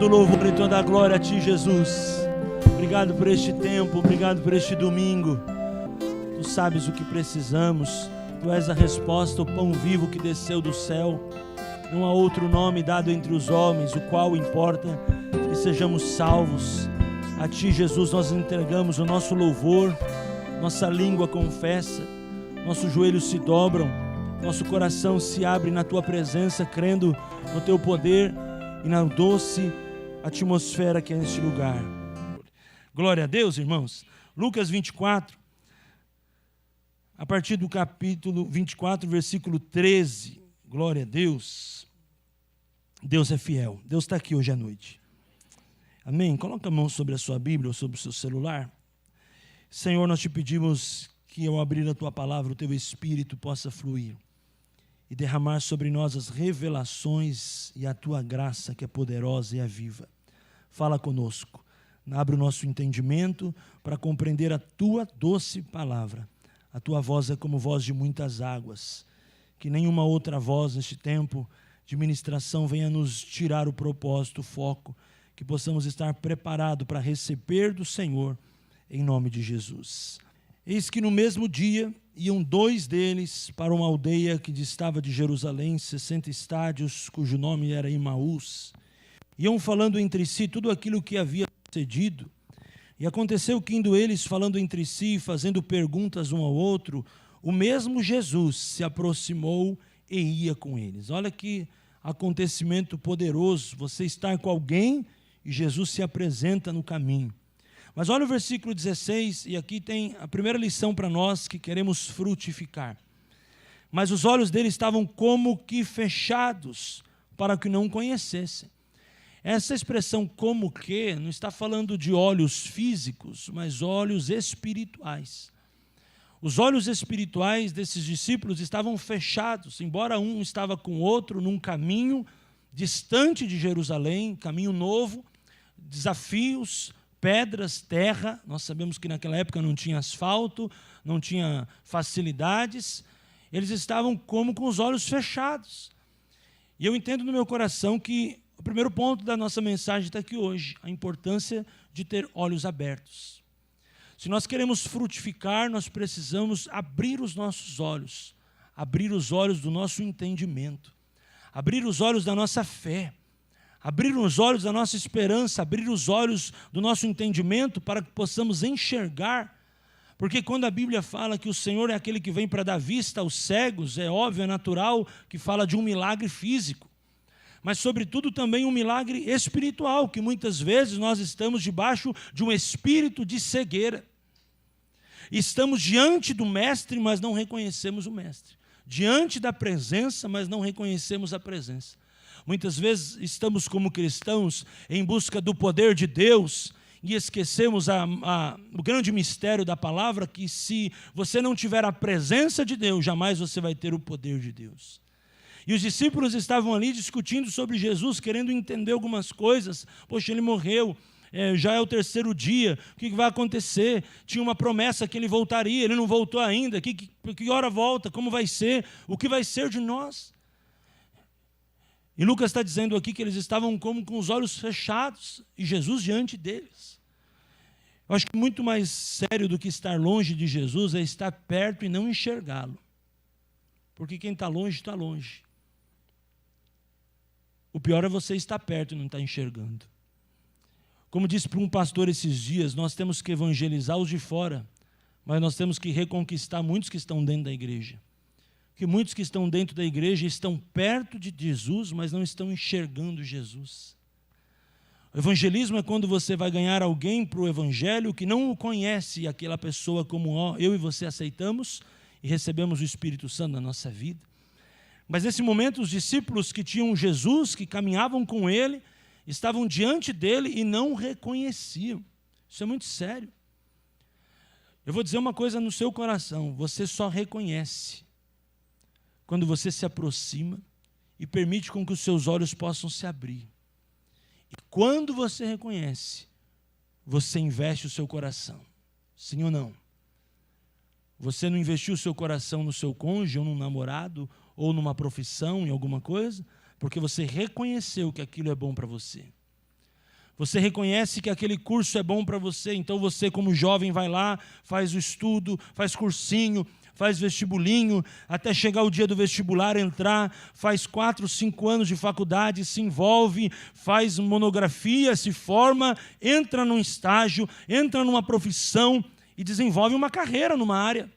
Todo louvor e toda a glória a Ti, Jesus. Obrigado por este tempo, obrigado por este domingo. Tu sabes o que precisamos. Tu és a resposta, o pão vivo que desceu do céu. Não há outro nome dado entre os homens, o qual importa que sejamos salvos. A Ti, Jesus, nós entregamos o nosso louvor. Nossa língua confessa, nossos joelhos se dobram, nosso coração se abre na Tua presença, crendo no Teu poder e na doce atmosfera que é neste lugar. Glória a Deus, irmãos. Lucas 24, a partir do capítulo 24, versículo 13. Glória a Deus. Deus é fiel. Deus está aqui hoje à noite. Amém? Coloca a mão sobre a sua Bíblia ou sobre o seu celular. Senhor, nós te pedimos que ao abrir a Tua palavra, o Teu Espírito possa fluir e derramar sobre nós as revelações e a Tua graça que é poderosa e é viva. Fala conosco, abre o nosso entendimento para compreender a Tua doce palavra. A Tua voz é como voz de muitas águas, que nenhuma outra voz neste tempo de ministração venha nos tirar o propósito, o foco, que possamos estar preparados para receber do Senhor, em nome de Jesus. Eis que no mesmo dia iam dois deles para uma aldeia que distava de Jerusalém, 60 estádios, cujo nome era Emaús. Iam falando entre si tudo aquilo que havia sucedido. E aconteceu que indo eles falando entre si, fazendo perguntas um ao outro, o mesmo Jesus se aproximou e ia com eles. Olha que acontecimento poderoso, você estar com alguém e Jesus se apresenta no caminho. Mas olha o versículo 16, e aqui tem a primeira lição para nós que queremos frutificar. Mas os olhos dele estavam como que fechados, para que não conhecessem. Essa expressão como que não está falando de olhos físicos, mas olhos espirituais. Os olhos espirituais desses discípulos estavam fechados, embora um estava com o outro num caminho distante de Jerusalém, caminho novo, desafios, pedras, terra. Nós sabemos que naquela época não tinha asfalto, não tinha facilidades. Eles estavam como com os olhos fechados. E eu entendo no meu coração que o primeiro ponto da nossa mensagem está aqui hoje, a importância de ter olhos abertos. Se nós queremos frutificar, nós precisamos abrir os nossos olhos, abrir os olhos do nosso entendimento, abrir os olhos da nossa fé, abrir os olhos da nossa esperança, abrir os olhos do nosso entendimento para que possamos enxergar. Porque quando a Bíblia fala que o Senhor é aquele que vem para dar vista aos cegos, é óbvio, é natural que fala de um milagre físico. Mas sobretudo também um milagre espiritual, que muitas vezes nós estamos debaixo de um espírito de cegueira. Estamos diante do Mestre, mas não reconhecemos o Mestre. Diante da presença, mas não reconhecemos a presença. Muitas vezes estamos como cristãos em busca do poder de Deus e esquecemos o grande mistério da palavra, que se você não tiver a presença de Deus, jamais você vai ter o poder de Deus. E os discípulos estavam ali discutindo sobre Jesus, querendo entender algumas coisas. Poxa, ele morreu, já é o terceiro dia, o que vai acontecer? Tinha uma promessa que ele voltaria, ele não voltou ainda, que hora volta, como vai ser, o que vai ser de nós? E Lucas está dizendo aqui que eles estavam como com os olhos fechados e Jesus diante deles. Eu acho que muito mais sério do que estar longe de Jesus é estar perto e não enxergá-lo. Porque quem está longe, está longe. O pior é você estar perto e não estar enxergando. Como disse para um pastor esses dias, nós temos que evangelizar os de fora, mas nós temos que reconquistar muitos que estão dentro da igreja. Que muitos que estão dentro da igreja estão perto de Jesus, mas não estão enxergando Jesus. O evangelismo é quando você vai ganhar alguém para o evangelho que não o conhece, e aquela pessoa como eu e você aceitamos e recebemos o Espírito Santo na nossa vida. Mas nesse momento os discípulos que tinham Jesus, que caminhavam com ele, estavam diante dele e não o reconheciam. Isso é muito sério. Eu vou dizer uma coisa no seu coração, você só reconhece quando você se aproxima e permite com que os seus olhos possam se abrir. E quando você reconhece, você investe o seu coração. Sim ou não? Você não investiu o seu coração no seu cônjuge, ou num namorado, ou numa profissão, em alguma coisa, porque você reconheceu que aquilo é bom para você. Você reconhece que aquele curso é bom para você, então você, como jovem, vai lá, faz o estudo, faz cursinho, faz vestibulinho, até chegar o dia do vestibular, entrar, faz 4, 5 anos de faculdade, se envolve, faz monografia, se forma, entra num estágio, entra numa profissão e desenvolve uma carreira numa área.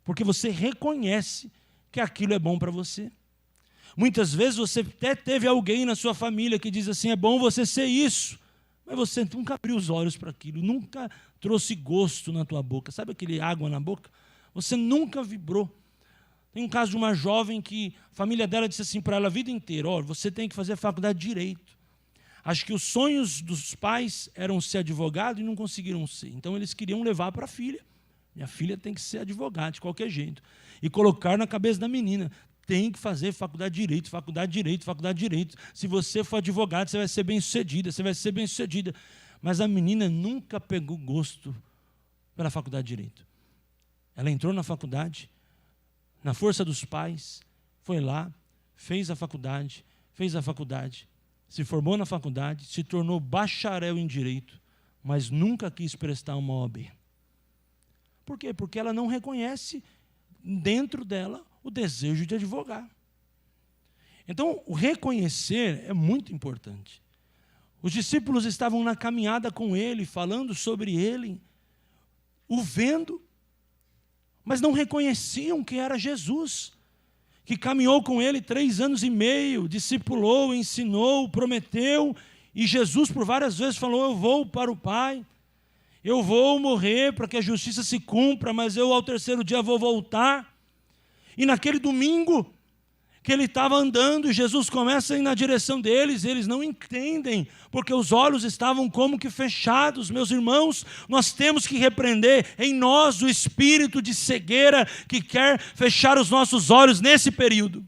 Porque você reconhece que aquilo é bom para você. Muitas vezes você até teve alguém na sua família que diz assim, é bom você ser isso, mas você nunca abriu os olhos para aquilo, nunca trouxe gosto na tua boca. Sabe aquele água na boca? Você nunca vibrou. Tem um caso de uma jovem que a família dela disse assim para ela a vida inteira, olha, você tem que fazer faculdade de Direito. Acho que os sonhos dos pais eram ser advogado e não conseguiram ser. Então eles queriam levar para a filha. Minha filha tem que ser advogada de qualquer jeito. E colocar na cabeça da menina, tem que fazer faculdade de Direito, faculdade de Direito, faculdade de Direito. Se você for advogado, você vai ser bem-sucedida, você vai ser bem-sucedida. Mas a menina nunca pegou gosto pela faculdade de Direito. Ela entrou na faculdade, na força dos pais, foi lá, fez a faculdade, se formou na faculdade, se tornou bacharel em Direito, mas nunca quis prestar uma OAB. Por quê? Porque ela não reconhece dentro dela o desejo de advogar. Então, o reconhecer é muito importante. Os discípulos estavam na caminhada com ele, falando sobre ele, o vendo, mas não reconheciam que era Jesus, que caminhou com ele 3 anos e meio, discipulou, ensinou, prometeu, e Jesus por várias vezes falou, eu vou para o Pai, eu vou morrer para que a justiça se cumpra, mas eu ao 3º dia vou voltar. E naquele domingo que ele estava andando, Jesus começa a ir na direção deles, eles não entendem, porque os olhos estavam como que fechados. Meus irmãos, nós temos que repreender em nós o espírito de cegueira que quer fechar os nossos olhos nesse período.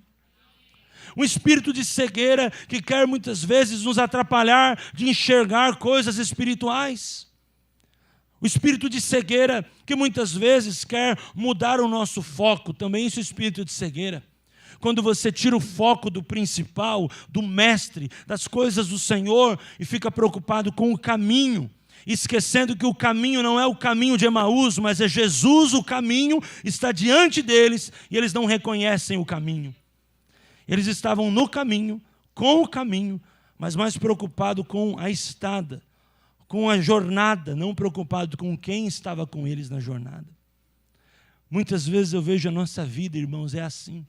Um espírito de cegueira que quer muitas vezes nos atrapalhar de enxergar coisas espirituais. O espírito de cegueira que muitas vezes quer mudar o nosso foco, também esse espírito de cegueira. Quando você tira o foco do principal, do mestre, das coisas do Senhor e fica preocupado com o caminho, esquecendo que o caminho não é o caminho de Emaús, mas é Jesus o caminho, está diante deles e eles não reconhecem o caminho. Eles estavam no caminho, com o caminho, mas mais preocupados com a estrada, com a jornada, não preocupado com quem estava com eles na jornada. Muitas vezes eu vejo a nossa vida, irmãos, é assim.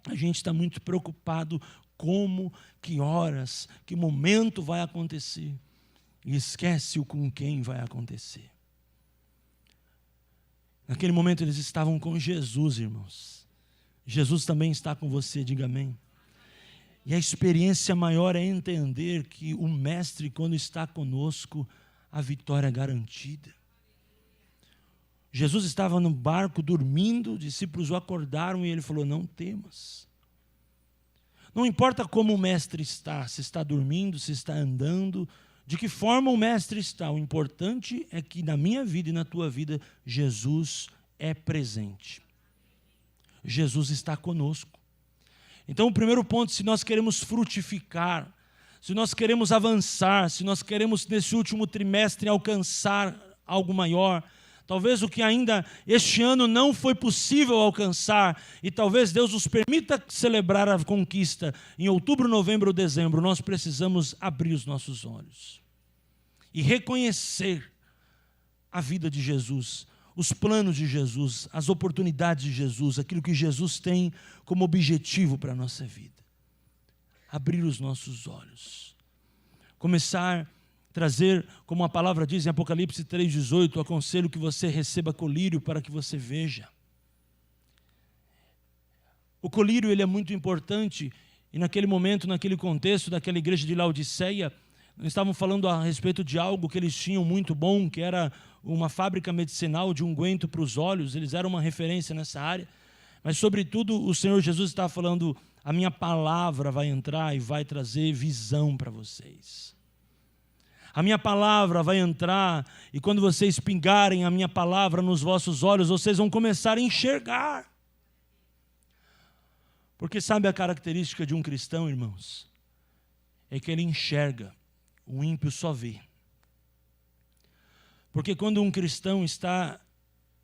A gente está muito preocupado como, que horas, que momento vai acontecer. E esquece o com quem vai acontecer. Naquele momento eles estavam com Jesus, irmãos. Jesus também está com você, diga amém. E a experiência maior é entender que o Mestre, quando está conosco, a vitória é garantida. Jesus estava no barco dormindo, os discípulos o acordaram e ele falou, não temas. Não importa como o Mestre está, se está dormindo, se está andando, de que forma o Mestre está, o importante é que na minha vida e na tua vida, Jesus é presente. Jesus está conosco. Então, o primeiro ponto, se nós queremos frutificar, se nós queremos avançar, se nós queremos nesse último trimestre alcançar algo maior, talvez o que ainda este ano não foi possível alcançar, e talvez Deus nos permita celebrar a conquista em outubro, novembro ou dezembro, nós precisamos abrir os nossos olhos e reconhecer a vida de Jesus, os planos de Jesus, as oportunidades de Jesus, aquilo que Jesus tem como objetivo para a nossa vida. Abrir os nossos olhos. Começar a trazer, como a palavra diz em Apocalipse 3,18, aconselho que você receba colírio para que você veja. O colírio ele é muito importante e naquele momento, naquele contexto daquela igreja de Laodiceia, nós estávamos falando a respeito de algo que eles tinham muito bom, que era uma fábrica medicinal de unguento para os olhos, eles eram uma referência nessa área, mas sobretudo o Senhor Jesus estava falando, a minha palavra vai entrar e vai trazer visão para vocês. A minha palavra vai entrar e quando vocês pingarem a minha palavra nos vossos olhos, vocês vão começar a enxergar. Porque sabe a característica de um cristão, irmãos? É que ele enxerga o ímpio só vê. Porque quando um cristão está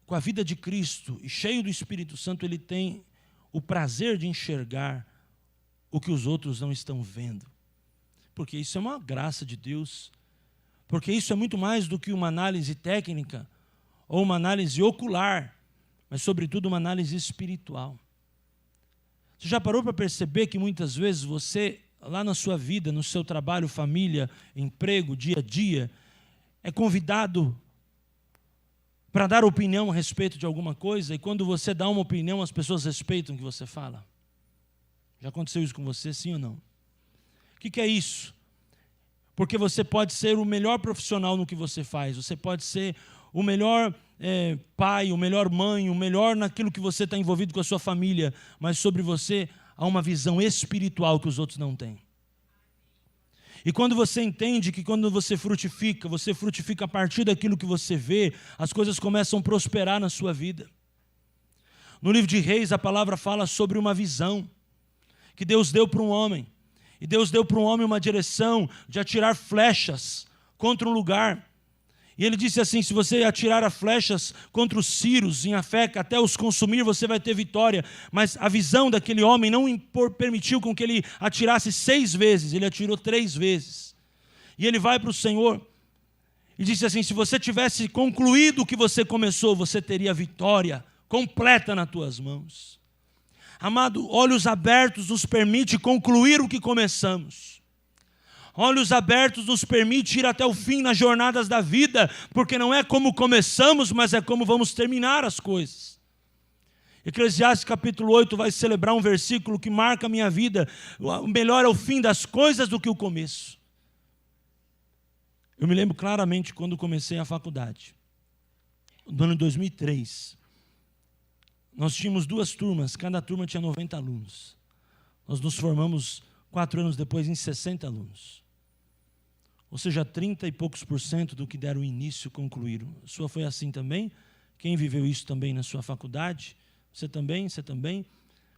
com a vida de Cristo e cheio do Espírito Santo, ele tem o prazer de enxergar o que os outros não estão vendo. Porque isso é uma graça de Deus. Porque isso é muito mais do que uma análise técnica ou uma análise ocular, mas sobretudo uma análise espiritual. Você já parou para perceber que muitas vezes você, lá na sua vida, no seu trabalho, família, emprego, dia a dia, é convidado para dar opinião a respeito de alguma coisa, e quando você dá uma opinião, as pessoas respeitam o que você fala? Já aconteceu isso com você, sim ou não? O que é isso? Porque você pode ser o melhor profissional no que você faz, você pode ser o melhor pai, o melhor mãe, o melhor naquilo que você está envolvido com a sua família, mas sobre você há uma visão espiritual que os outros não têm. E quando você entende que quando você frutifica a partir daquilo que você vê, as coisas começam a prosperar na sua vida. No livro de Reis, a palavra fala sobre uma visão que Deus deu para um homem. E Deus deu para um homem uma direção de atirar flechas contra um lugar. E ele disse assim: se você atirar as flechas contra os sírios em Afeca, até os consumir, você vai ter vitória. Mas a visão daquele homem não permitiu com que ele atirasse 6 vezes, ele atirou 3 vezes. E ele vai para o Senhor e disse assim: se você tivesse concluído o que você começou, você teria vitória completa nas tuas mãos. Amado, olhos abertos nos permite concluir o que começamos. Olhos abertos nos permite ir até o fim nas jornadas da vida, porque não é como começamos, mas é como vamos terminar as coisas. Eclesiastes capítulo 8 vai celebrar um versículo que marca a minha vida. O melhor é o fim das coisas do que o começo. Eu me lembro claramente quando comecei a faculdade. No ano de 2003. Nós tínhamos 2 turmas, cada turma tinha 90 alunos. Nós nos formamos 4 anos depois em 60 alunos. Ou seja, 30 e poucos % do que deram início concluíram. A sua foi assim também? Quem viveu isso também na sua faculdade? Você também? Você também?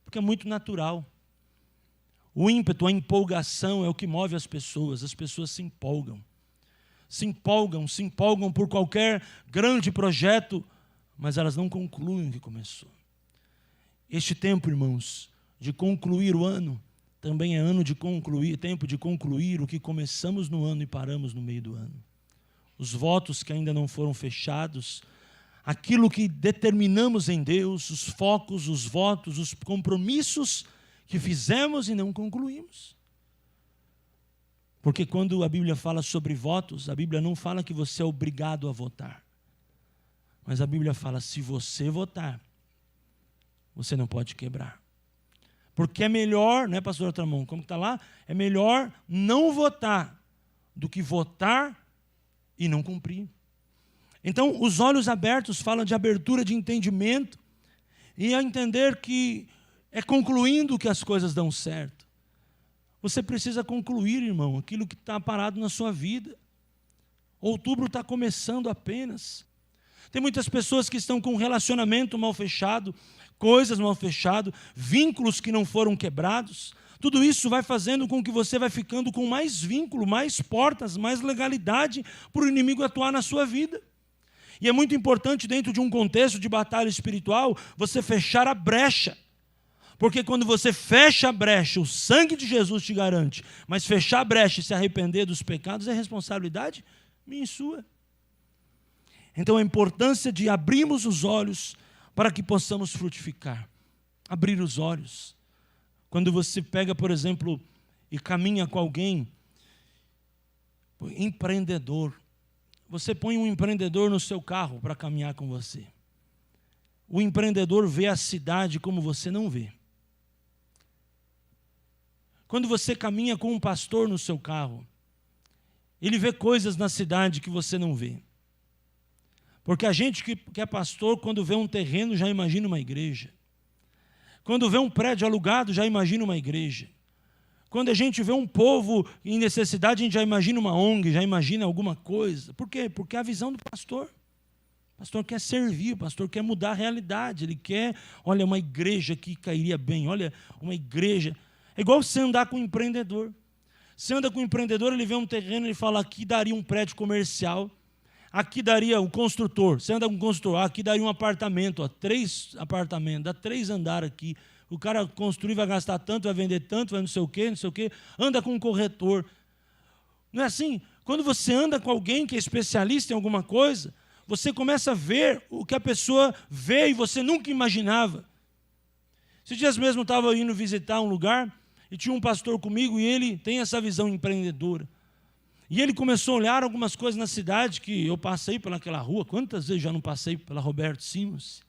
Porque é muito natural. O ímpeto, a empolgação é o que move as pessoas se empolgam. Se empolgam por qualquer grande projeto, mas elas não concluem o que começou. Este tempo, irmãos, de concluir o ano, também é tempo de concluir o que começamos no ano e paramos no meio do ano. Os votos que ainda não foram fechados, aquilo que determinamos em Deus, os focos, os votos, os compromissos que fizemos e não concluímos. Porque quando a Bíblia fala sobre votos, a Bíblia não fala que você é obrigado a votar. Mas a Bíblia fala, se você votar, você não pode quebrar. Porque é melhor, né, pastor Altramão, como está lá? É melhor não votar do que votar e não cumprir. Então, os olhos abertos falam de abertura de entendimento e a entender que é concluindo que as coisas dão certo. Você precisa concluir, irmão, aquilo que está parado na sua vida. Outubro está começando apenas. Tem muitas pessoas que estão com um relacionamento mal fechado, coisas mal fechadas, vínculos que não foram quebrados. Tudo isso vai fazendo com que você vai ficando com mais vínculo, mais portas, mais legalidade para o inimigo atuar na sua vida. E é muito importante, dentro de um contexto de batalha espiritual, você fechar a brecha. Porque quando você fecha a brecha, o sangue de Jesus te garante, mas fechar a brecha e se arrepender dos pecados é responsabilidade minha e sua. Então a importância de abrirmos os olhos para que possamos frutificar. Abrir os olhos. Quando você pega, por exemplo, e caminha com alguém, empreendedor, você põe um empreendedor no seu carro para caminhar com você. O empreendedor vê a cidade como você não vê. Quando você caminha com um pastor no seu carro, ele vê coisas na cidade que você não vê. Porque a gente que é pastor, quando vê um terreno, já imagina uma igreja. Quando vê um prédio alugado, já imagina uma igreja. Quando a gente vê um povo em necessidade, a gente já imagina uma ONG, já imagina alguma coisa. Por quê? Porque é a visão do pastor. O pastor quer servir, o pastor quer mudar a realidade. Ele quer, olha, uma igreja que cairia bem, olha, uma igreja. É igual você andar com um empreendedor. Você anda com um empreendedor, ele vê um terreno, ele fala, aqui daria um prédio comercial, aqui daria o construtor. Você anda com um construtor, aqui daria um apartamento, 3 apartamentos, dá 3 andares aqui. O cara construir vai gastar tanto, vai vender tanto, vai não sei o quê. Anda com um corretor. Não é assim? Quando você anda com alguém que é especialista em alguma coisa, você começa a ver o que a pessoa vê e você nunca imaginava. Esses dias mesmo eu estava indo visitar um lugar e tinha um pastor comigo e ele tem essa visão empreendedora. E ele começou a olhar algumas coisas na cidade que eu passei pelaquela rua. Quantas vezes já não passei pela Roberto Simons?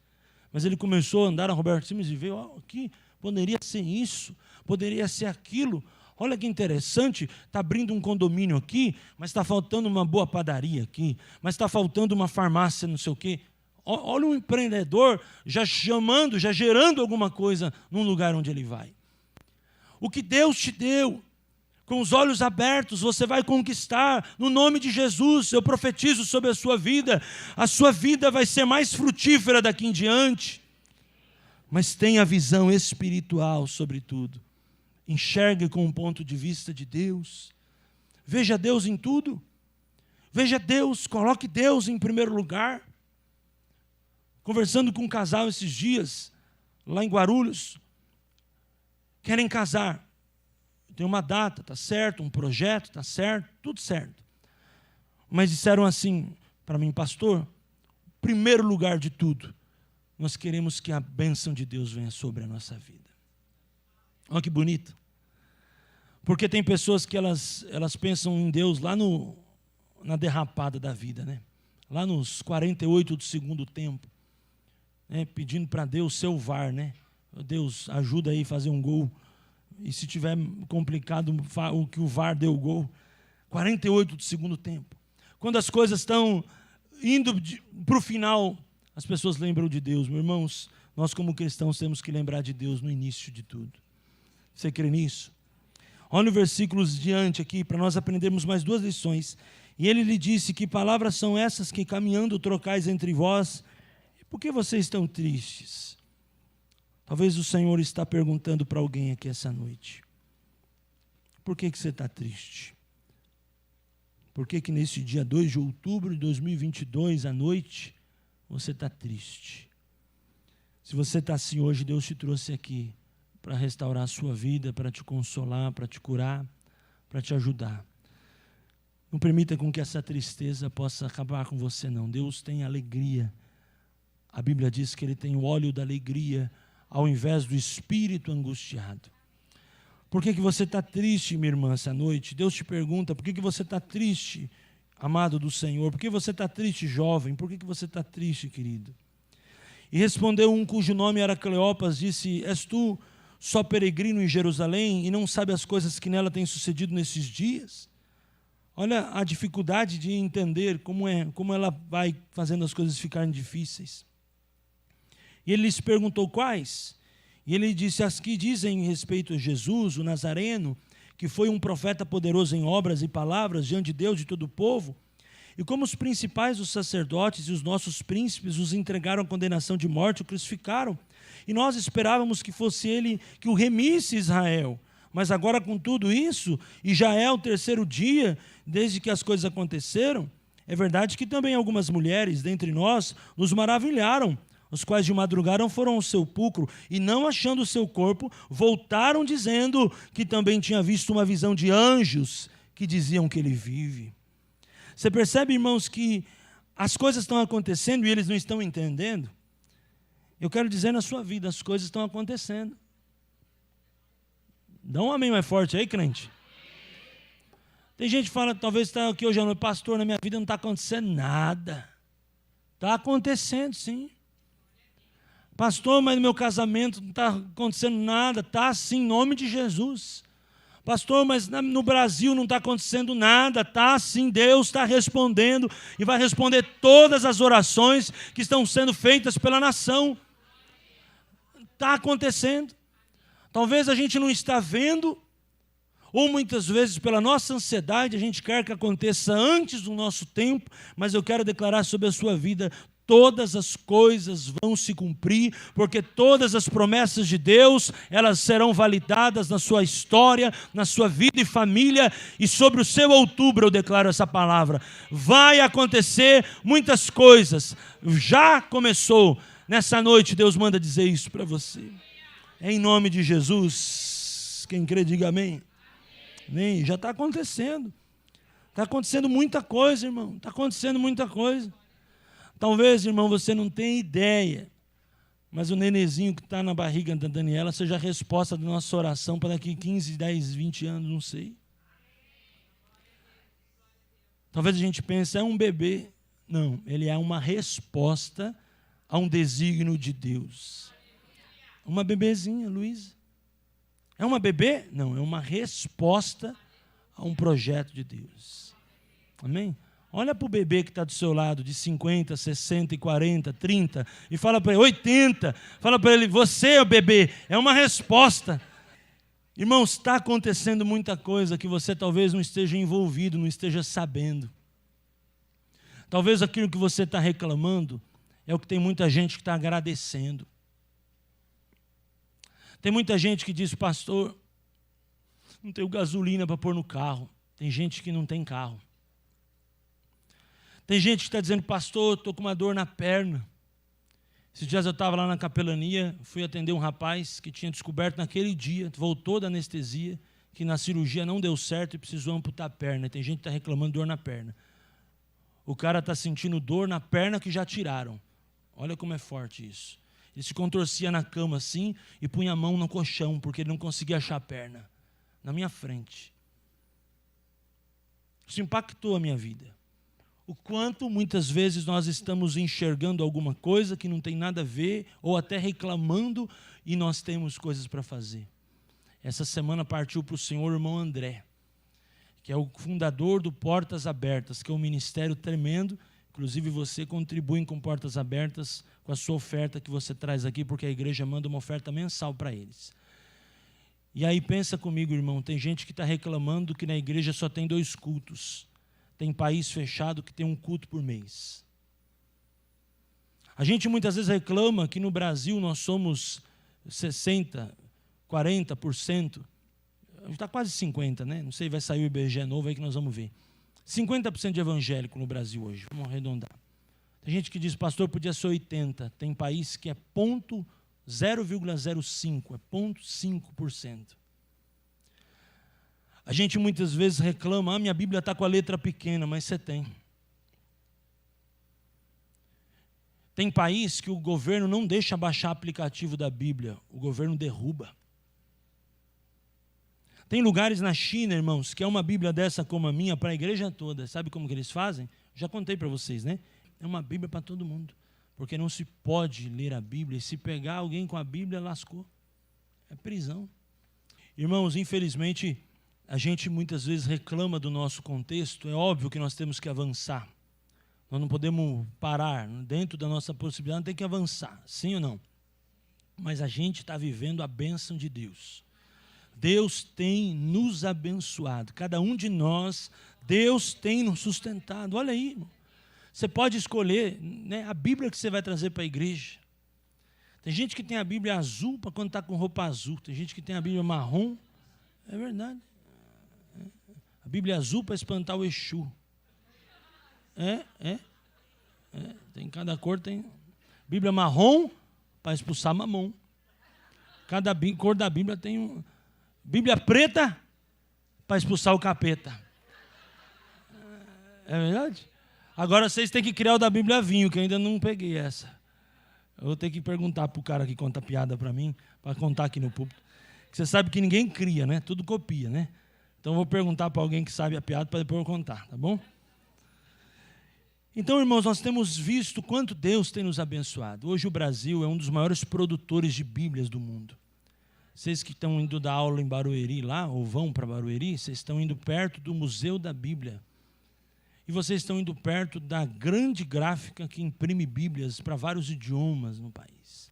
Mas ele começou a andar na Roberto Simons e veio, aqui poderia ser isso, poderia ser aquilo. Olha que interessante, está abrindo um condomínio aqui, mas está faltando uma boa padaria aqui, mas está faltando uma farmácia, não sei o quê. Olha um empreendedor já chamando, já gerando alguma coisa num lugar onde ele vai. O que Deus te deu, com os olhos abertos, você vai conquistar, no nome de Jesus. Eu profetizo sobre a sua vida vai ser mais frutífera daqui em diante. Mas tenha a visão espiritual sobre tudo. Enxergue com um ponto de vista de Deus. Veja Deus em tudo. Veja Deus, coloque Deus em primeiro lugar. Conversando com um casal esses dias, lá em Guarulhos, querem casar. Tem uma data, está certo, um projeto, está certo, tudo certo. Mas disseram assim para mim, pastor, primeiro lugar de tudo, nós queremos que a bênção de Deus venha sobre a nossa vida. Olha que bonito. Porque tem pessoas que elas pensam em Deus lá na derrapada da vida, né? Lá nos 48 do segundo tempo, né? Pedindo para Deus ser o VAR, né? Deus, ajuda aí a fazer um gol. E se tiver complicado, o que o VAR deu o gol. 48 do segundo tempo. Quando as coisas estão indo para o final, as pessoas lembram de Deus. Meus irmãos, nós como cristãos temos que lembrar de Deus no início de tudo. Você crê nisso? Olha o versículos diante aqui, para nós aprendermos mais 2 lições. E ele lhe disse, que palavras são essas que caminhando trocais entre vós? Por que vocês estão tristes? Talvez o Senhor está perguntando para alguém aqui essa noite. Por que você está triste? Por que nesse dia 2 de outubro de 2022, à noite, você está triste? Se você está assim hoje, Deus te trouxe aqui para restaurar a sua vida, para te consolar, para te curar, para te ajudar. Não permita com que essa tristeza possa acabar com você, não. Deus tem alegria. A Bíblia diz que Ele tem o óleo da alegria ao invés do espírito angustiado. Por que você está triste, minha irmã, essa noite? Deus te pergunta, por que você está triste, amado do Senhor? Por que você está triste, jovem? Por que você está triste, querido? E respondeu um cujo nome era Cleopas, disse, és tu só peregrino em Jerusalém e não sabe as coisas que nela têm sucedido nesses dias? Olha a dificuldade de entender como ela vai fazendo as coisas ficarem difíceis. E ele lhes perguntou quais? E ele disse, as que dizem respeito a Jesus, o Nazareno, que foi um profeta poderoso em obras e palavras diante de Deus e de todo o povo. E como os principais dos sacerdotes e os nossos príncipes os entregaram à condenação de morte, o crucificaram. E nós esperávamos que fosse ele que o remisse Israel. Mas agora com tudo isso, e já é o 3º dia desde que as coisas aconteceram, é verdade que também algumas mulheres dentre nós nos maravilharam, os quais de madrugada foram ao sepulcro e não achando o seu corpo, voltaram dizendo que também tinha visto uma visão de anjos que diziam que ele vive. Você percebe, irmãos, que as coisas estão acontecendo e eles não estão entendendo? Eu quero dizer na sua vida, as coisas estão acontecendo. Dá um amém mais forte aí, crente. Tem gente que fala, talvez está aqui hoje à noite, pastor, na minha vida não está acontecendo nada. Está acontecendo, sim. Pastor, mas no meu casamento não está acontecendo nada. Está sim, em nome de Jesus. Pastor, mas no Brasil não está acontecendo nada. Está sim, Deus está respondendo e vai responder todas as orações que estão sendo feitas pela nação. Está acontecendo. Talvez a gente não está vendo, ou muitas vezes pela nossa ansiedade a gente quer que aconteça antes do nosso tempo, mas eu quero declarar sobre a sua vida, todas as coisas vão se cumprir, porque todas as promessas de Deus, elas serão validadas na sua história, na sua vida e família, e sobre o seu outubro eu declaro essa palavra. Vai acontecer muitas coisas, já começou. Nessa noite Deus manda dizer isso para você. Em nome de Jesus, quem crê diga amém. Amém. Já está acontecendo. Está acontecendo muita coisa, irmão. Está acontecendo muita coisa. Talvez, irmão, você não tenha ideia, mas o nenezinho que está na barriga da Daniela seja a resposta da nossa oração para daqui 15, 10, 20 anos, não sei. Talvez a gente pense, é um bebê. Não, ele é uma resposta a um desígnio de Deus. Uma bebezinha, Luísa. É uma bebê? Não, é uma resposta a um projeto de Deus. Amém? Olha para o bebê que está do seu lado, de 50, 60, 40, 30, e fala para ele, 80. Fala para ele, você é o bebê, é uma resposta. Irmãos, está acontecendo muita coisa que você talvez não esteja envolvido, não esteja sabendo. Talvez aquilo que você está reclamando é o que tem muita gente que está agradecendo. Tem muita gente que diz, pastor, não tenho gasolina para pôr no carro. Tem gente que não tem carro. Tem gente que está dizendo, pastor, estou com uma dor na perna. Esses dias eu estava lá na capelania, fui atender um rapaz que tinha descoberto naquele dia, voltou da anestesia, que na cirurgia não deu certo e precisou amputar a perna. Tem gente que está reclamando de dor na perna. O cara está sentindo dor na perna que já tiraram. Olha como é forte isso. Ele se contorcia na cama assim e punha a mão no colchão, porque ele não conseguia achar a perna. Na minha frente. Isso impactou a minha vida. O quanto muitas vezes nós estamos enxergando alguma coisa que não tem nada a ver, ou até reclamando, e nós temos coisas para fazer. Essa semana partiu para o Senhor o irmão André, que é o fundador do Portas Abertas, que é um ministério tremendo. Inclusive você contribui com Portas Abertas com a sua oferta que você traz aqui, porque a igreja manda uma oferta mensal para eles. E aí pensa comigo, irmão, tem gente que está reclamando que na igreja só tem 2 cultos. Tem país fechado que tem um culto por mês. A gente muitas vezes reclama que no Brasil nós somos 60%, 40%. Está quase 50%, né? Não sei, vai sair o IBGE novo aí que nós vamos ver. 50% de evangélico no Brasil hoje, vamos arredondar. Tem gente que diz, pastor, podia ser 80%. Tem país que é 0,05%, é 0,5%. A gente muitas vezes reclama, minha Bíblia está com a letra pequena, mas você tem. Tem país que o governo não deixa baixar aplicativo da Bíblia, o governo derruba. Tem lugares na China, irmãos, que é uma Bíblia dessa como a minha para a igreja toda. Sabe como que eles fazem? Já contei para vocês, né? É uma Bíblia para todo mundo. Porque não se pode ler a Bíblia. E se pegar alguém com a Bíblia, lascou. É prisão. Irmãos, infelizmente, a gente muitas vezes reclama do nosso contexto. É óbvio que nós temos que avançar. Nós não podemos parar. Dentro da nossa possibilidade, tem que avançar. Sim ou não? Mas a gente está vivendo a bênção de Deus. Deus tem nos abençoado. Cada um de nós, Deus tem nos sustentado. Olha aí, irmão. Você pode escolher, né, a Bíblia que você vai trazer para a igreja. Tem gente que tem a Bíblia azul para quando está com roupa azul. Tem gente que tem a Bíblia marrom. É verdade. A Bíblia azul para espantar o Exu. Tem cada cor, tem. Bíblia marrom para expulsar mamão. Cada cor da Bíblia tem um. Bíblia preta para expulsar o capeta. É verdade? Agora vocês têm que criar o da Bíblia vinho, que eu ainda não peguei essa. Eu vou ter que perguntar para o cara que conta piada para mim, para contar aqui no púlpito. Você sabe que ninguém cria, né? Tudo copia, né? Então eu vou perguntar para alguém que sabe a piada para depois eu contar, tá bom? Então, irmãos, nós temos visto quanto Deus tem nos abençoado. Hoje o Brasil é um dos maiores produtores de Bíblias do mundo. Vocês que estão indo dar aula em Barueri lá, ou vão para Barueri, vocês estão indo perto do Museu da Bíblia. E vocês estão indo perto da grande gráfica que imprime Bíblias para vários idiomas no país.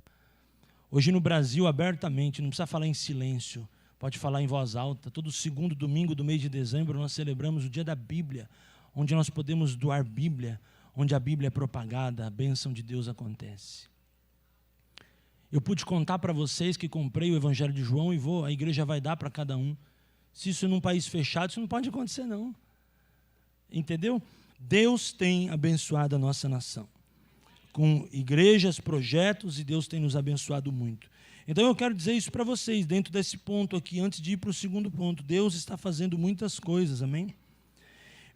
Hoje no Brasil, abertamente, não precisa falar em silêncio, pode falar em voz alta. Todo segundo domingo do mês de dezembro nós celebramos o Dia da Bíblia, onde nós podemos doar Bíblia, onde a Bíblia é propagada, a bênção de Deus acontece. Eu pude contar para vocês que comprei o Evangelho de João e a igreja vai dar para cada um. Se isso num país fechado, isso não pode acontecer não. Entendeu? Deus tem abençoado a nossa nação com igrejas, projetos, e Deus tem nos abençoado muito. Então eu quero dizer isso para vocês, dentro desse ponto aqui, antes de ir para o segundo ponto. Deus está fazendo muitas coisas, amém?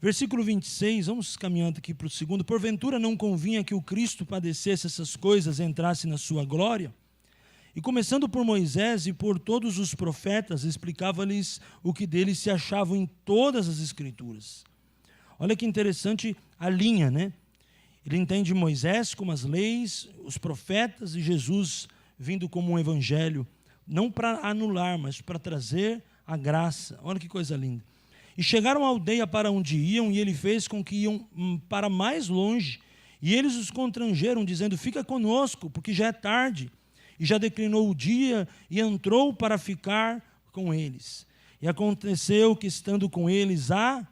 Versículo 26, vamos caminhando aqui para o segundo. Porventura não convinha que o Cristo padecesse essas coisas e entrasse na sua glória? E começando por Moisés e por todos os profetas, explicava-lhes o que deles se achavam em todas as Escrituras. Olha que interessante a linha, né? Ele entende Moisés como as leis, os profetas e Jesus vindo como um evangelho, não para anular, mas para trazer a graça. Olha que coisa linda. E chegaram à aldeia para onde iam, e ele fez com que iam para mais longe, e eles os constrangeram, dizendo: fica conosco, porque já é tarde. E já declinou o dia, e entrou para ficar com eles. E aconteceu que, estando com eles à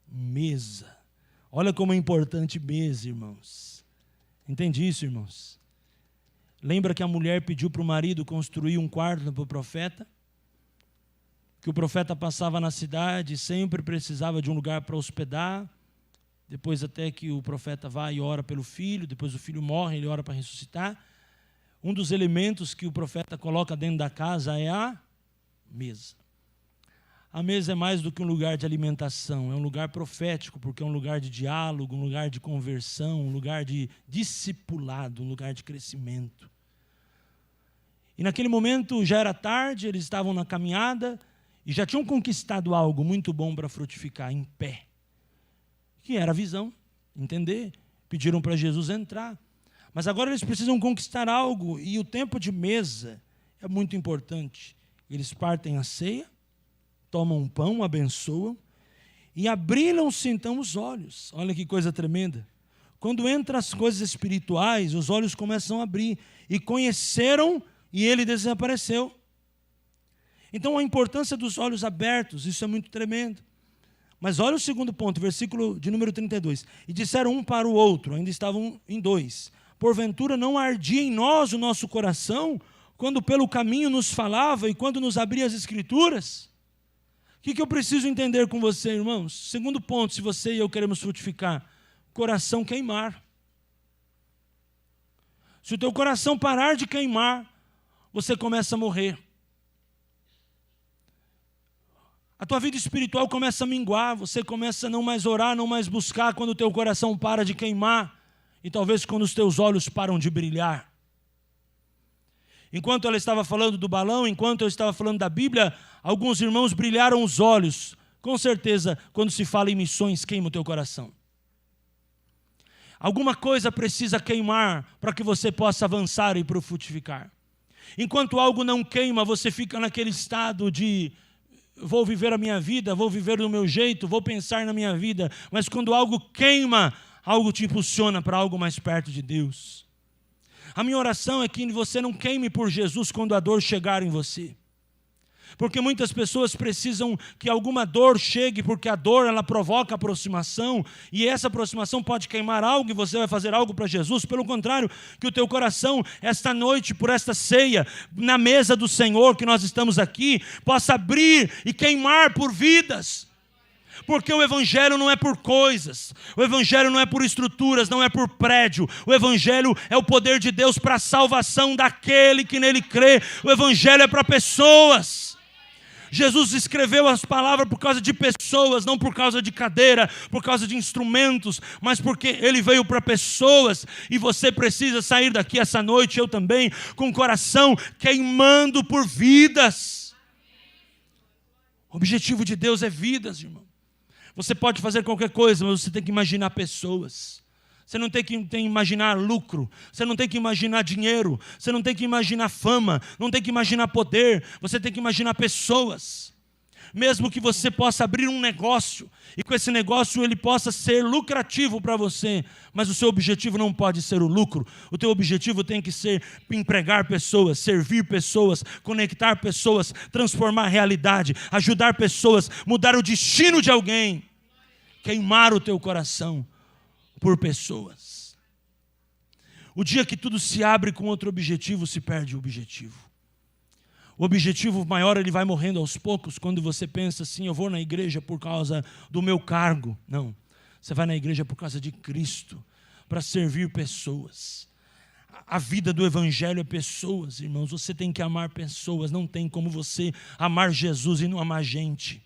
mesa. Olha como é importante mesa, irmãos. Entende isso, irmãos? Lembra que a mulher pediu para o marido construir um quarto para o profeta? Que o profeta passava na cidade, sempre precisava de um lugar para hospedar. Depois até que o profeta vai e ora pelo filho, depois o filho morre, ele ora para ressuscitar. Um dos elementos que o profeta coloca dentro da casa é a mesa. A mesa é mais do que um lugar de alimentação, é um lugar profético, porque é um lugar de diálogo, um lugar de conversão, um lugar de discipulado, um lugar de crescimento. E naquele momento já era tarde, eles estavam na caminhada e já tinham conquistado algo muito bom para frutificar em pé, que era a visão, entender. Pediram para Jesus entrar, mas agora eles precisam conquistar algo, e o tempo de mesa é muito importante. Eles partem a ceia, tomam um pão, abençoam, e abriram-se então os olhos. Olha que coisa tremenda. Quando entra as coisas espirituais, os olhos começam a abrir, e conheceram, e ele desapareceu. Então a importância dos olhos abertos, isso é muito tremendo. Mas olha o segundo ponto, versículo de número 32. E disseram um para o outro, ainda estavam em dois: porventura não ardia em nós o nosso coração, quando pelo caminho nos falava e quando nos abria as Escrituras? O que eu preciso entender com você, irmãos? Segundo ponto, se você e eu queremos frutificar: coração queimar. Se o teu coração parar de queimar, você começa a morrer. A tua vida espiritual começa a minguar, você começa a não mais orar, não mais buscar, quando o teu coração para de queimar, e talvez quando os teus olhos param de brilhar. Enquanto ela estava falando do balão, enquanto eu estava falando da Bíblia, alguns irmãos brilharam os olhos. Com certeza, quando se fala em missões, queima o teu coração. Alguma coisa precisa queimar para que você possa avançar e frutificar. Enquanto algo não queima, você fica naquele estado de: vou viver a minha vida, vou viver do meu jeito, vou pensar na minha vida. Mas quando algo queima, algo te impulsiona para algo mais perto de Deus. A minha oração é que você não queime por Jesus quando a dor chegar em você. Porque muitas pessoas precisam que alguma dor chegue, porque a dor ela provoca aproximação, e essa aproximação pode queimar algo e você vai fazer algo para Jesus. Pelo contrário, que o teu coração, esta noite, por esta ceia, na mesa do Senhor que nós estamos aqui, possa abrir e queimar por vidas. Porque o Evangelho não é por coisas, o Evangelho não é por estruturas, não é por prédio. O Evangelho é o poder de Deus para a salvação daquele que nele crê. O Evangelho é para pessoas. Jesus escreveu as palavras por causa de pessoas, não por causa de cadeira, por causa de instrumentos, mas porque ele veio para pessoas. E você precisa sair daqui essa noite, eu também, com o coração queimando por vidas. O objetivo de Deus é vidas, irmão. Você pode fazer qualquer coisa, mas você tem que imaginar pessoas. Você não tem que imaginar lucro, você não tem que imaginar dinheiro, você não tem que imaginar fama, não tem que imaginar poder, você tem que imaginar pessoas. Mesmo que você possa abrir um negócio, e com esse negócio ele possa ser lucrativo para você, mas o seu objetivo não pode ser o lucro. O teu objetivo tem que ser empregar pessoas, servir pessoas, conectar pessoas, transformar a realidade, ajudar pessoas, mudar o destino de alguém, queimar o teu coração. por pessoas. O dia que tudo se abre com outro objetivo, se perde o objetivo. O objetivo maior, ele vai morrendo aos poucos, quando você pensa assim, eu vou na igreja por causa do meu cargo. Não, você vai na igreja por causa de Cristo, para servir pessoas. A vida do evangelho é pessoas, irmãos. Você tem que amar pessoas, não tem como você amar Jesus e não amar gente.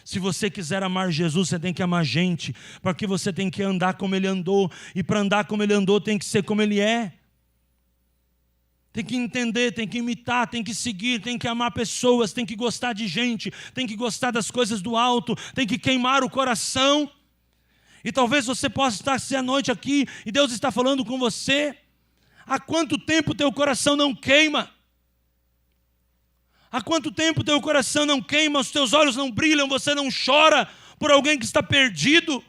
Se você quiser amar Jesus, você tem que amar gente, porque você tem que andar como Ele andou, e para andar como Ele andou tem que ser como Ele é. Tem que entender, tem que imitar, tem que seguir, tem que amar pessoas, tem que gostar de gente, tem que gostar das coisas do alto, tem que queimar o coração. E talvez você possa estar essa noite aqui e Deus está falando com você. Há quanto tempo teu coração não queima? Há quanto tempo teu coração não queima, os teus olhos não brilham, você não chora por alguém que está perdido,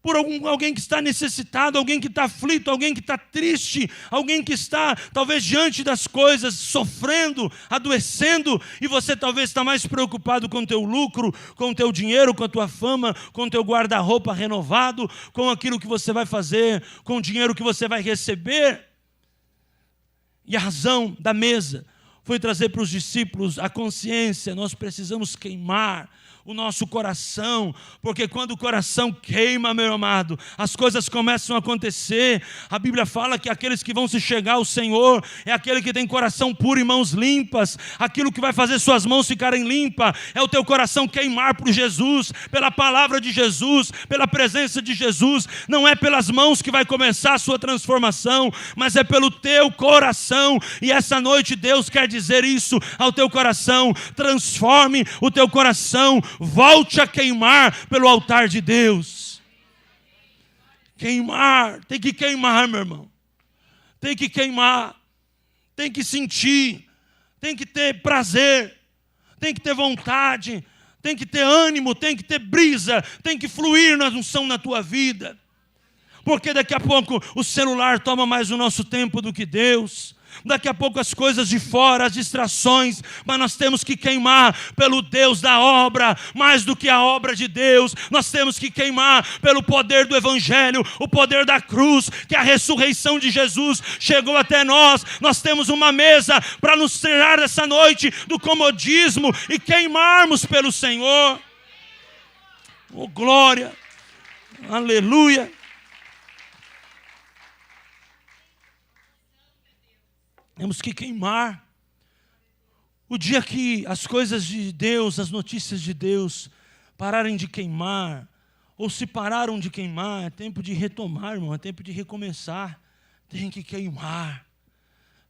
por alguém que está necessitado, alguém que está aflito, alguém que está triste, alguém que está talvez diante das coisas, sofrendo, adoecendo, e você talvez está mais preocupado com o teu lucro, com o teu dinheiro, com a tua fama, com o teu guarda-roupa renovado, com aquilo que você vai fazer, com o dinheiro que você vai receber. E a razão da mesa foi trazer para os discípulos a consciência. Nós precisamos queimar o nosso coração, porque quando o coração queima, meu amado, as coisas começam a acontecer. A Bíblia fala que aqueles que vão se chegar ao Senhor é aquele que tem coração puro e mãos limpas. Aquilo que vai fazer suas mãos ficarem limpas é o teu coração queimar por Jesus, pela palavra de Jesus, pela presença de Jesus. Não é pelas mãos que vai começar a sua transformação, mas é pelo teu coração. E essa noite Deus quer dizer isso ao teu coração: transforme o teu coração, volte a queimar pelo altar de Deus. Queimar, tem que queimar, meu irmão. Tem que queimar, tem que sentir, tem que ter prazer, tem que ter vontade, tem que ter ânimo, tem que ter brisa, tem que fluir na unção na tua vida. Porque daqui a pouco o celular toma mais o nosso tempo do que Deus. Daqui a pouco as coisas de fora, as distrações, mas nós temos que queimar pelo Deus da obra, mais do que a obra de Deus. Nós temos que queimar pelo poder do Evangelho, o poder da cruz, que a ressurreição de Jesus chegou até nós. Nós temos uma mesa para nos tirar essa noite do comodismo e queimarmos pelo Senhor. Oh, glória, aleluia. Temos que queimar. O dia que as coisas de Deus, as notícias de Deus pararem de queimar, ou se pararam de queimar, é tempo de retomar, irmão, é tempo de recomeçar. Tem que queimar.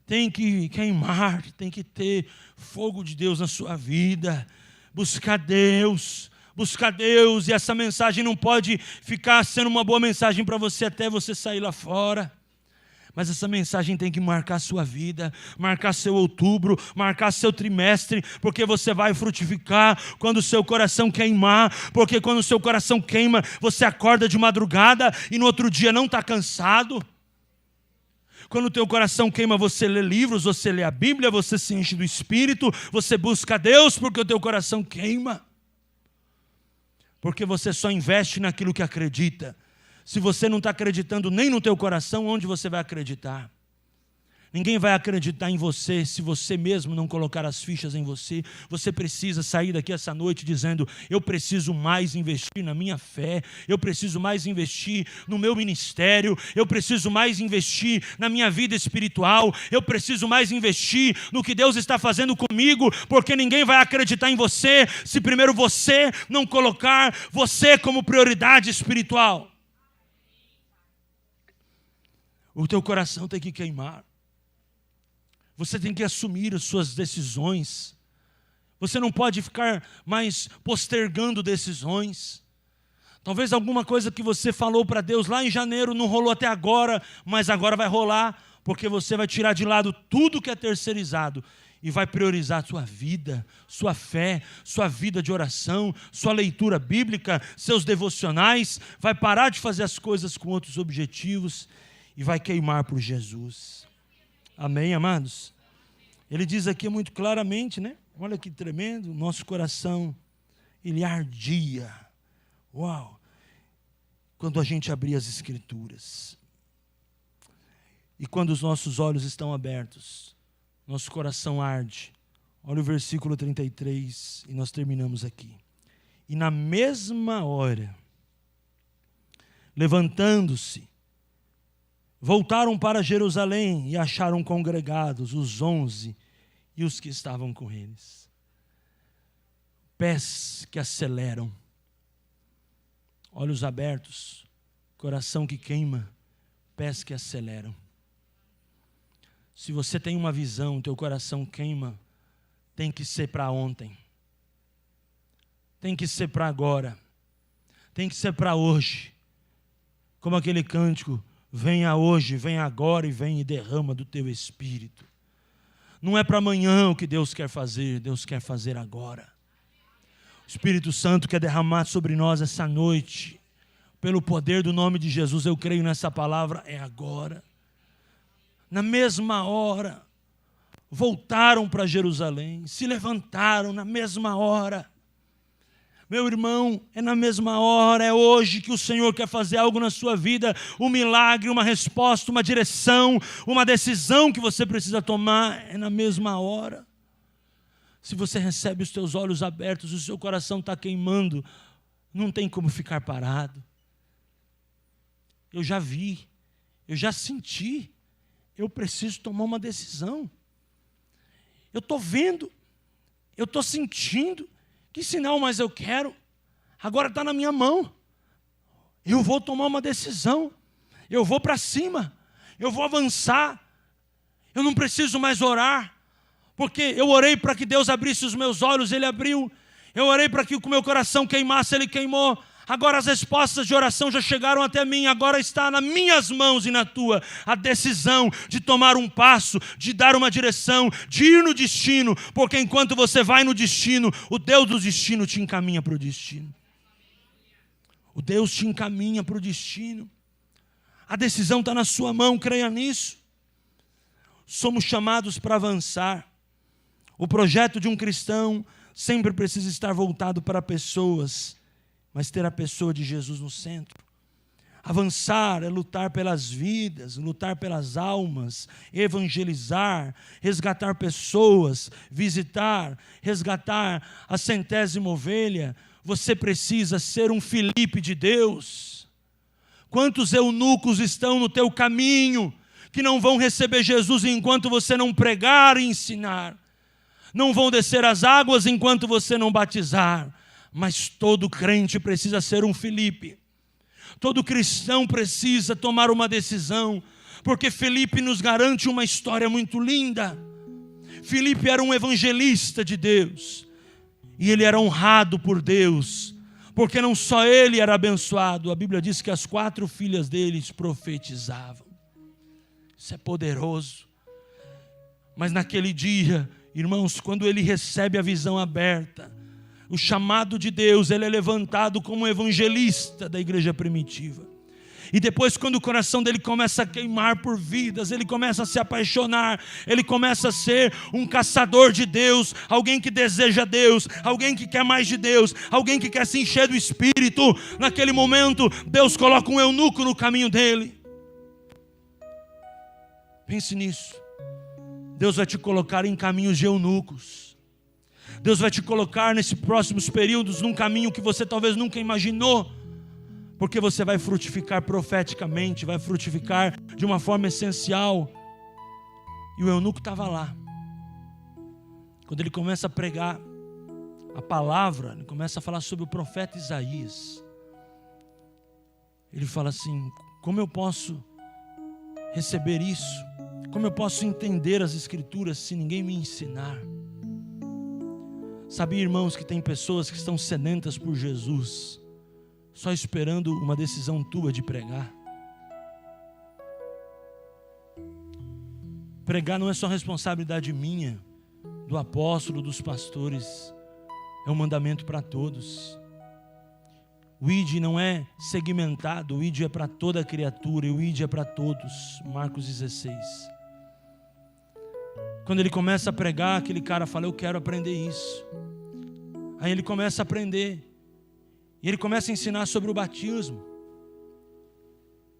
Tem que queimar, tem que ter fogo de Deus na sua vida. Buscar Deus. Buscar Deus. E essa mensagem não pode ficar sendo uma boa mensagem para você até você sair lá fora. Mas essa mensagem tem que marcar a sua vida, marcar seu outubro, marcar seu trimestre, porque você vai frutificar quando o seu coração queimar, porque quando o seu coração queima, você acorda de madrugada e no outro dia não está cansado. Quando o teu coração queima, você lê livros, você lê a Bíblia, você se enche do Espírito, você busca Deus, porque o teu coração queima. Porque você só investe naquilo que acredita. Se você não está acreditando nem no teu coração, onde você vai acreditar? Ninguém vai acreditar em você se você mesmo não colocar as fichas em você. Você precisa sair daqui essa noite dizendo: eu preciso mais investir na minha fé, eu preciso mais investir no meu ministério, eu preciso mais investir na minha vida espiritual, eu preciso mais investir no que Deus está fazendo comigo, porque ninguém vai acreditar em você se primeiro você não colocar você como prioridade espiritual. O teu coração tem que queimar. Você tem que assumir as suas decisões. Você não pode ficar mais postergando decisões. Talvez alguma coisa que você falou para Deus lá em janeiro não rolou até agora, mas agora vai rolar, porque você vai tirar de lado tudo que é terceirizado e vai priorizar sua vida, sua fé, sua vida de oração, sua leitura bíblica, seus devocionais. Vai parar de fazer as coisas com outros objetivos e vai queimar por Jesus. Amém, amados? Ele diz aqui muito claramente, né? Olha que tremendo, nosso coração, ele ardia. Uau! quando a gente abrir as Escrituras. E quando os nossos olhos estão abertos, nosso coração arde. Olha o versículo 33 e nós terminamos aqui. E na mesma hora, levantando-se, voltaram para Jerusalém e acharam congregados os 11 e os que estavam com eles. Pés que aceleram, olhos abertos, coração que queima, pés que aceleram. Se você tem uma visão, teu coração queima, tem que ser para ontem. Tem que ser para agora. Tem que ser para hoje. Como aquele cântico, venha hoje, venha agora e vem e derrama do teu espírito. Não é para amanhã o que Deus quer fazer agora. O Espírito Santo quer derramar sobre nós essa noite. Pelo poder do nome de Jesus, eu creio nessa palavra, é agora. Na mesma hora, voltaram para Jerusalém, se levantaram na mesma hora. Meu irmão, é na mesma hora, é hoje que o Senhor quer fazer algo na sua vida, um milagre, uma resposta, uma direção, uma decisão que você precisa tomar, é na mesma hora. Se você recebe os teus olhos abertos, o seu coração está queimando, não tem como ficar parado. Eu já vi, eu já senti, eu preciso tomar uma decisão. Eu estou vendo, eu estou sentindo, que sinal mais eu quero? Agora está na minha mão. Eu vou tomar uma decisão, eu vou para cima, eu vou avançar. Eu não preciso mais orar, porque eu orei para que Deus abrisse os meus olhos, Ele abriu. Eu orei para que o meu coração queimasse, Ele queimou. Agora as respostas de oração já chegaram até mim, agora está nas minhas mãos e na tua a decisão de tomar um passo, de dar uma direção, de ir no destino, porque enquanto você vai no destino, o Deus do destino te encaminha para o destino. O Deus te encaminha para o destino. A decisão está na sua mão, creia nisso. Somos chamados para avançar. O projeto de um cristão sempre precisa estar voltado para pessoas, mas ter a pessoa de Jesus no centro. Avançar é lutar pelas vidas, lutar pelas almas, evangelizar, resgatar pessoas, visitar, resgatar a 100ª ovelha. Você precisa ser um Filipe de Deus. Quantos eunucos estão no teu caminho que não vão receber Jesus enquanto você não pregar e ensinar? Não vão descer as águas enquanto você não batizar. Mas todo crente precisa ser um Filipe. Todo cristão precisa tomar uma decisão, porque Filipe nos garante uma história muito linda. Filipe era um evangelista de Deus, e ele era honrado por Deus, porque não só ele era abençoado, a Bíblia diz que as 4 filhas deles profetizavam. Isso é poderoso. Mas naquele dia, irmãos, quando ele recebe a visão aberta, o chamado de Deus, ele é levantado como evangelista da igreja primitiva. E depois, quando o coração dele começa a queimar por vidas, ele começa a se apaixonar, ele começa a ser um caçador de Deus, alguém que deseja Deus, alguém que quer mais de Deus, alguém que quer se encher do Espírito. Naquele momento, Deus coloca um eunuco no caminho dele. Pense nisso. Deus vai te colocar em caminhos de eunucos. Deus vai te colocar nesses próximos períodos num caminho que você talvez nunca imaginou, porque você vai frutificar profeticamente, vai frutificar de uma forma essencial. E o eunuco estava lá. Quando ele começa a pregar a palavra, ele começa a falar sobre o profeta Isaías. Ele fala assim: como eu posso receber isso? Como eu posso entender as Escrituras se ninguém me ensinar? Sabia, irmãos, que tem pessoas que estão sedentas por Jesus, só esperando uma decisão tua de pregar? Pregar não é só responsabilidade minha, do apóstolo, dos pastores, é um mandamento para todos. O ID não é segmentado, o ID é para toda criatura, e o ID é para todos. Marcos 16. Quando ele começa a pregar, aquele cara fala: eu quero aprender isso. Aí ele começa a aprender, e ele começa a ensinar sobre o batismo.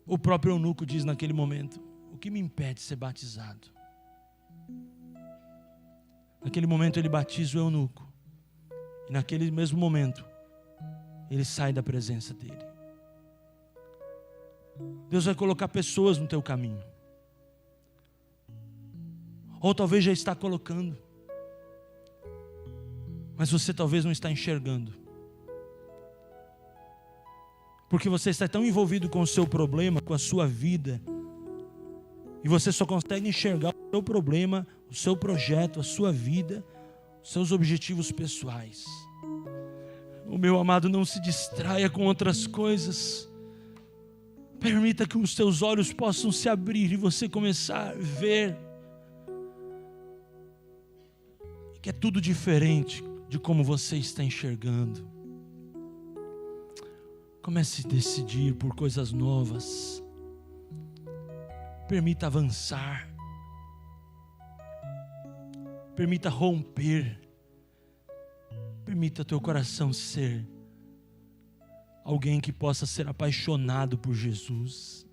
O próprio eunuco diz naquele momento: o que me impede de ser batizado? Naquele momento ele batiza o eunuco. E naquele mesmo momento, ele sai da presença dele. Deus vai colocar pessoas no teu caminho. Ou talvez já está colocando. Mas você talvez não está enxergando. Porque você está tão envolvido com o seu problema, com a sua vida. E você só consegue enxergar o seu problema, o seu projeto, a sua vida, os seus objetivos pessoais. O meu amado, não se distraia com outras coisas. Permita que os teus olhos possam se abrir e você começar a ver que é tudo diferente de como você está enxergando. Comece a decidir por coisas novas. Permita avançar. Permita romper. Permita teu coração ser alguém que possa ser apaixonado por Jesus.